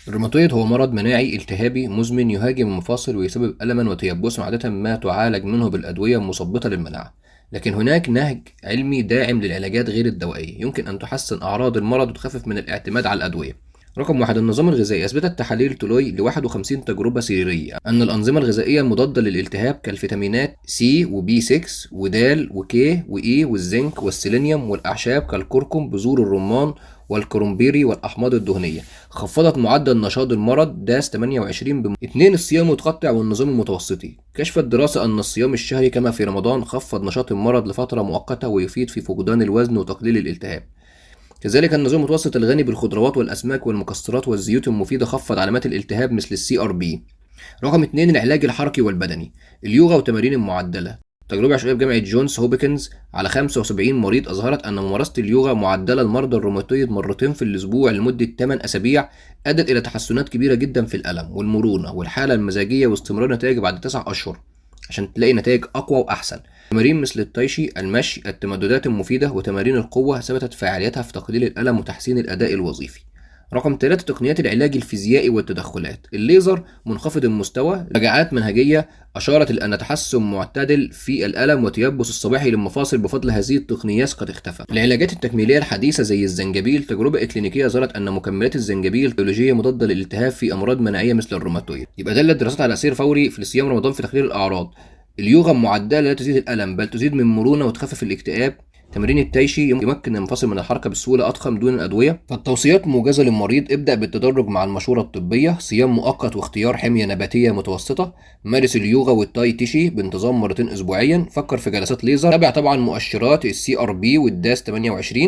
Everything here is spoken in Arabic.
الروماتويد هو مرض مناعي التهابي مزمن يهاجم المفاصل ويسبب ألما وتيبسا عادة ما تعالج منه بالأدوية المثبطة للمناعة. لكن هناك نهج علمي داعم للعلاجات غير الدوائية يمكن أن تحسن أعراض المرض وتخفف من الاعتماد على الأدوية. رقم واحد، النظام الغذائي. أثبتت تحاليل تولوي ل 51 تجربة سريرية أن الأنظمة الغذائية المضادة للالتهاب كالفيتامينات سي وبي 6 ودال وكي وإي والزنك والسيلينيوم والأعشاب كالكركم بذور الرمان والكرومبيري والأحماض الدهنية خفضت معدل نشاط المرض داس 28 اتنين، الصيام المتقطع والنظام المتوسطي. كشفت دراسة أن الصيام الشهري كما في رمضان خفض نشاط المرض لفترة مؤقتة ويفيد في فقدان الوزن وتقليل الالتهاب. كذلك النظام المتوسط الغني بالخضروات والأسماك والمكسرات والزيوت المفيدة خفض علامات الالتهاب مثل السي ار بي. رقم 2، العلاج الحركي والبدني. اليوغا والتمارين المعدلة. تجربة عشوائية في جامعة جونز هوبكنز على 75 مريض أظهرت أن ممارسة اليوغا معدلة لمرضى الروماتويد مرتين في الأسبوع لمدة 8 أسابيع أدت إلى تحسنات كبيرة جدا في الألم والمرونة والحالة المزاجية واستمرار نتائج بعد 9 أشهر عشان تلاقي نتائج أقوى وأحسن. تمارين مثل التايشي، المشي، التمددات المفيدة وتمارين القوة ثبتت فعاليتها في تقليل الألم وتحسين الأداء الوظيفي. رقم 3، تقنيات العلاج الفيزيائي والتدخلات. الليزر منخفض المستوى، رجعات منهجية أشارت إلى أن تحسن معتدل في الألم وتيبس الصباحي للمفاصل بفضل هذه التقنيات قد اختفى. العلاجات التكميلية الحديثة زي الزنجبيل. تجربة إكلينيكية أظهرت أن مكملات الزنجبيل بيولوجية مضادة للالتهاب في أمراض مناعية مثل الروماتويد. يبقى دلت الدراسات على تأثير فوري في صيام رمضان في تقليل الأعراض. اليوغا معدلة لا تزيد الألم بل تزيد من مرونة وتخفف الاكتئاب. تمرين التايشي يمكن المفاصل من الحركة بسهولة أضخم دون الأدوية. فالتوصيات موجزة للمريض: ابدأ بالتدرج مع المشورة الطبية، صيام مؤقت واختيار حمية نباتية متوسطة، مارس اليوغا والتاي تيشي بانتظام مرتين أسبوعيا، فكر في جلسات ليزر، تابع طبعا مؤشرات السي ار بي والداس 28.